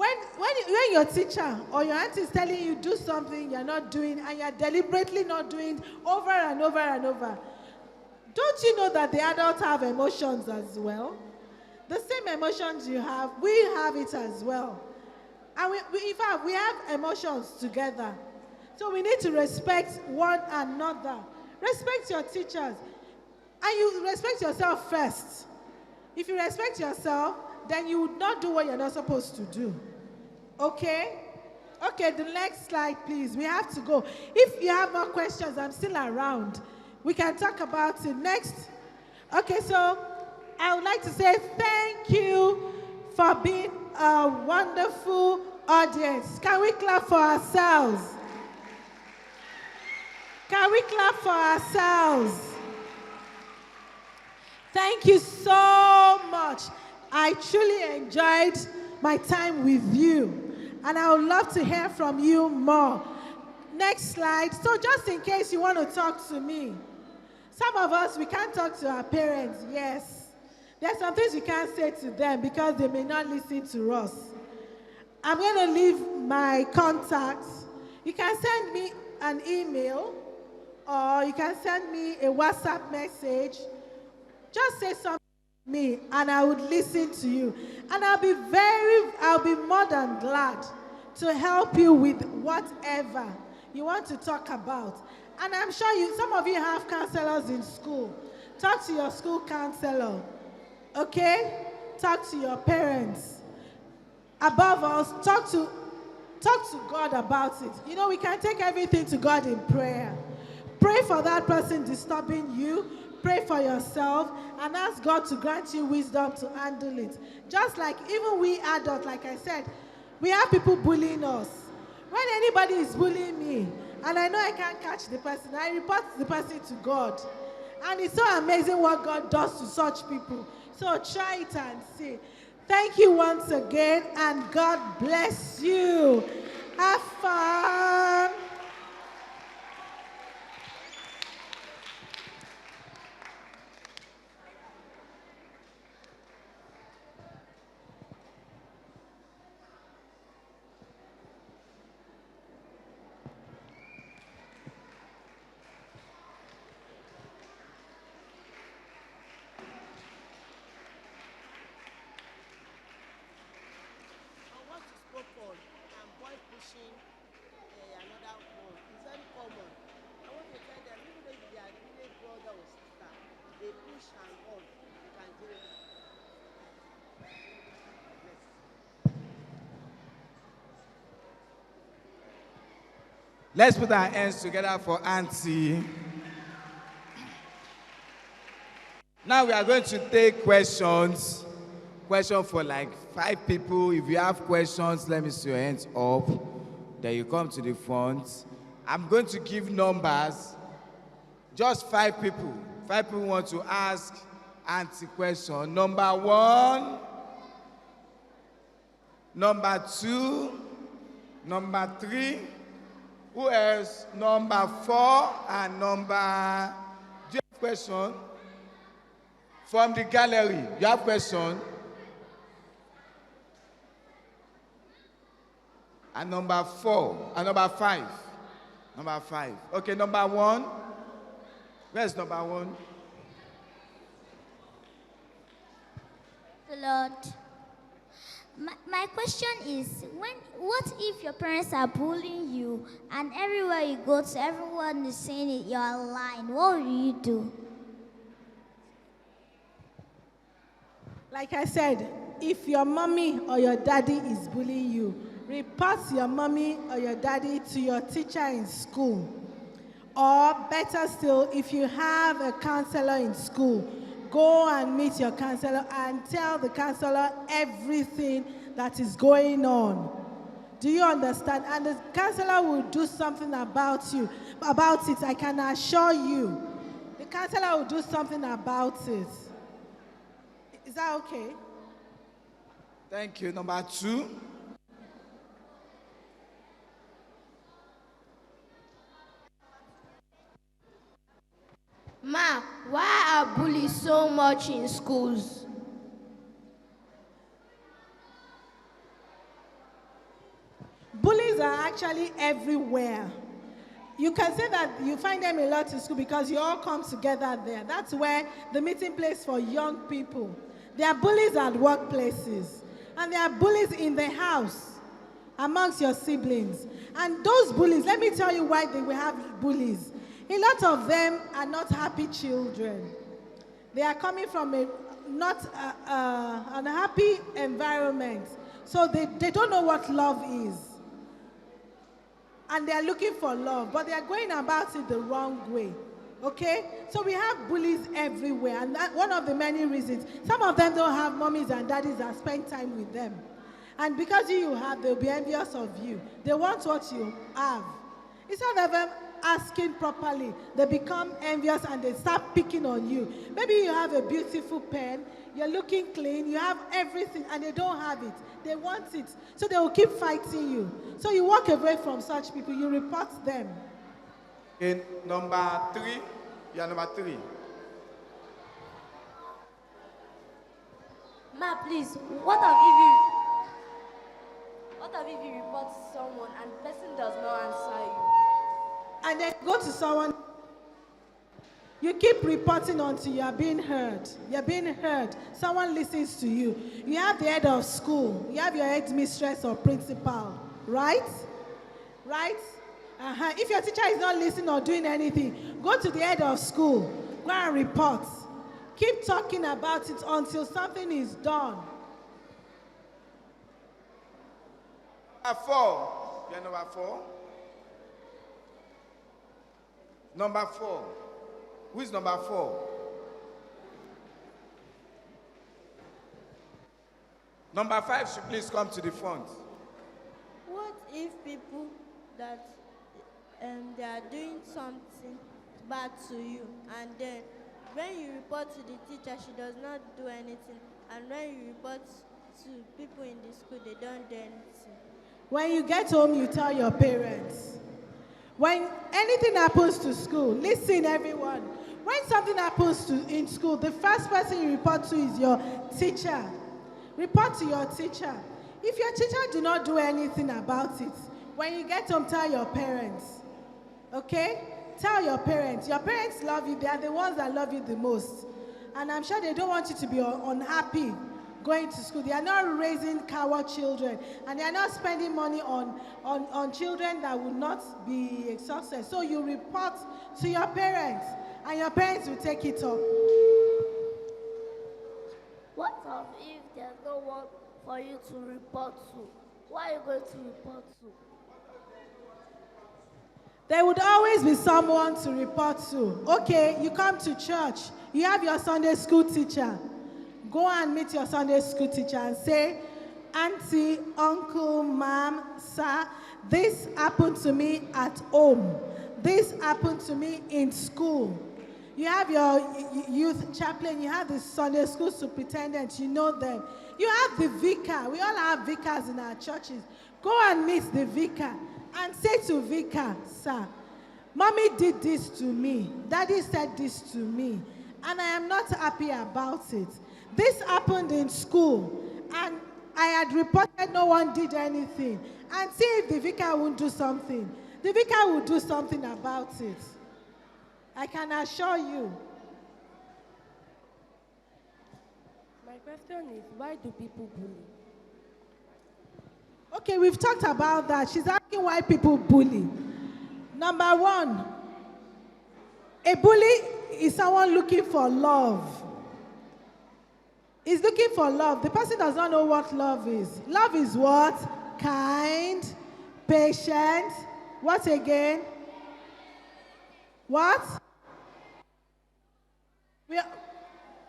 A: When your teacher or your auntie is telling you do something you're not doing and you're deliberately not doing it over and over and over, don't you know that the adults have emotions as well? The same emotions you have, we have it as well. And in fact, we have emotions together. So we need to respect one another. Respect your teachers. And you respect yourself first. If you respect yourself, then you would not do what you're not supposed to do. Okay? Okay, the next slide, please. We have to go. If you have more questions, I'm still around. We can talk about it next. Okay, so I would like to say thank you for being a wonderful audience. Can we clap for ourselves? Can we clap for ourselves? Thank you so much. I truly enjoyed my time with you, and I would love to hear from you more. Next slide. So just in case you want to talk to me, some of us, we can't talk to our parents, yes. There's some things we can't say to them because they may not listen to us. I'm going to leave my contacts. You can send me an email, or you can send me a WhatsApp message. Just say something to me, and I would listen to you. And I'll be more than glad to help you with whatever you want to talk about. And I'm sure some of you have counselors in school. Talk to your school counselor, okay? Talk to your parents. Above all, talk to God about it. You know, we can take everything to God in prayer. Pray for that person disturbing you. Pray for yourself and ask God to grant you wisdom to handle it. Just like even we adults, like I said, we have people bullying us. When anybody is bullying me, and I know I can't catch the person, I report the person to God. And it's so amazing what God does to such people. So try it and see. Thank you once again, and God bless you. Have fun.
L: Let's put our hands together for Auntie. Now we are going to take questions. Question for like 5 people. If you have questions, let me see your hands up. Then you come to the front. I'm going to give numbers. Just 5 people. 5 people want to ask Auntie question. Number 1. Number 2. Number 3. Who else? Number 4 and number... Do you have a question? From the gallery, you have a question? And number 4, and number 5. Number 5. Okay, number 1. Where's number 1?
D: The Lord. My question is, what if your parents are bullying you and everywhere you go to, everyone is saying it, you're lying? What will you do?
A: Like I said, if your mommy or your daddy is bullying you, report your mommy or your daddy to your teacher in school. Or better still, if you have a counselor in school, go and meet your counselor and tell the counselor everything that is going on. Do you understand? And the counselor will do something about it, I can assure you. The counselor will do something about it. Is that okay?
L: Thank you. Number 2.
C: Ma, why are bullies so much in schools?
A: are actually everywhere. You can say that you find them a lot in school because you all come together there. That's where the meeting place for young people. There are bullies at workplaces, and there are bullies in the house amongst your siblings. And those bullies, let me tell you why they will have bullies. A lot of them are not happy children. They are coming from a not unhappy environment. So they don't know what love is. And they are looking for love, but they are going about it the wrong way. Okay? So we have bullies everywhere, and that's one of the many reasons. Some of them don't have mommies and daddies that spend time with them. And because you have, they'll be envious of you. They want what you have. Instead of them asking properly, they become envious and they start picking on you. Maybe you have a beautiful pen, you're looking clean, you have everything, and they don't have it. They want it. So they will keep fighting you. So you walk away from such people, you report them.
L: In number 3, you are number 3.
H: Ma, please, what if you report someone and the person does not answer you?
A: And then go to someone. You keep reporting until you are being heard. You're being heard. Someone listens to you. You have the head of school. You have your headmistress or principal. Right? Right? If your teacher is not listening or doing anything, go to the head of school. Go and report. Keep talking about it until something is done.
L: Number 4. You are number 4. Number 4. Who is number 4? Number 5 should please come to the front.
C: What if people that they are doing something bad to you, and then when you report to the teacher, she does not do anything, and when you report to people in the school, they don't do anything?
A: When you get home, you tell your parents. When anything happens to school, listen everyone. When something happens in school, the first person you report to is your teacher. Report to your teacher. If your teacher do not do anything about it, when you get home, tell your parents. Okay? Tell your parents. Your parents love you. They are the ones that love you the most. And I'm sure they don't want you to be unhappy going to school. They are not raising coward children. And they are not spending money on children that will not be a success. So you report to your parents. And your parents will take it up.
I: What if there's no one for you to report to? Why are you going to report to?
A: There would always be someone to report to. Okay, you come to church. You have your Sunday school teacher. Go and meet your Sunday school teacher and say, Auntie, uncle, mom, sir, this happened to me at home. This happened to me in school. You have your youth chaplain, you have the Sunday school superintendent, you know them. You have the vicar. We all have vicars in our churches. Go and meet the vicar and say to vicar, sir, mommy did this to me. Daddy said this to me. And I am not happy about it. This happened in school. And I had reported no one did anything. And see if the vicar won't do something. The vicar will do something about it. I can assure you.
G: My question is, why do people bully?
A: Okay, we've talked about that. She's asking why people bully. Number 1, a bully is someone looking for love. He's looking for love. The person does not know what love is. Love is what? Kind, patient. What again? What?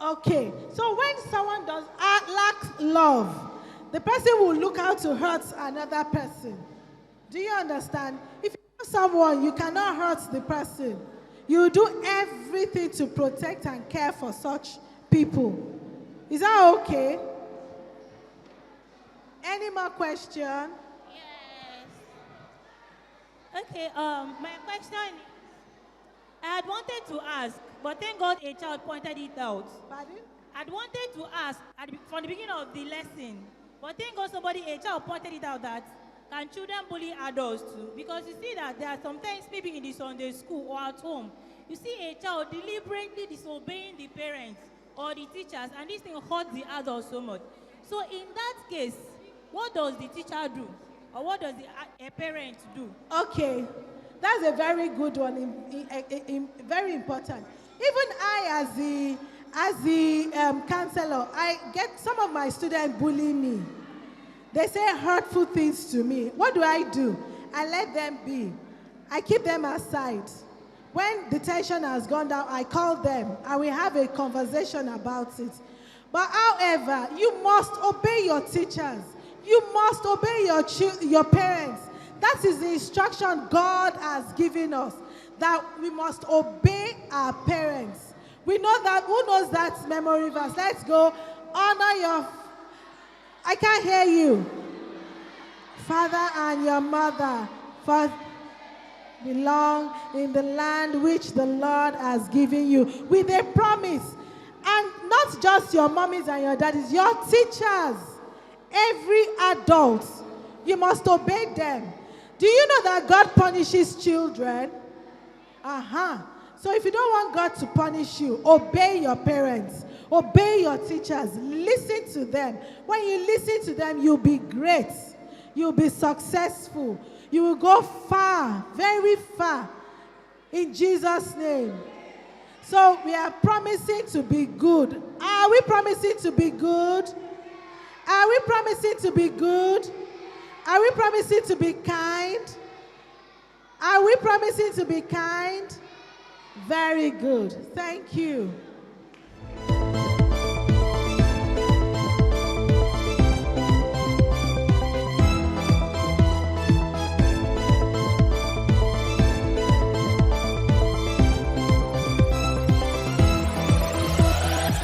A: Okay. So when someone lacks love, the person will look out to hurt another person. Do you understand? If you love someone, you cannot hurt the person. You do everything to protect and care for such people. Is that okay? Any more question?
M: Yes. Okay, my question is, I had wanted to ask, but thank God a child pointed it out.
A: Pardon?
M: I'd wanted to ask from the beginning of the lesson, but thank God a child pointed it out that can children bully adults too? Because you see that there are sometimes maybe in the Sunday school or at home, you see a child deliberately disobeying the parents or the teachers, and this thing hurts the adults so much. So in that case, what does the teacher do? Or what does a parent do?
A: Okay, that's a very good one, very important. Even I, as the counselor, I get some of my students bully me. They say hurtful things to me. What do? I let them be. I keep them aside. When the tension has gone down, I call them and we have a conversation about it. But however, you must obey your teachers. You must obey your parents. That is the instruction God has given us, that we must obey our parents. We know that. Who knows that memory verse? Let's go. Honor your... I can't hear you. Father and your mother, for belong in the land which the Lord has given you, with a promise. And not just your mommies and your daddies, your teachers, every adult, you must obey them. Do you know that God punishes children? So if you don't want God to punish you, obey your parents, obey your teachers, listen to them. When you listen to them, you'll be great. You'll be successful. You will go far, very far, in Jesus' name. So we are promising to be good. Are we promising to be good? Are we promising to be good? Are we promising to be kind? Are we promising to be kind? Very good. Thank you.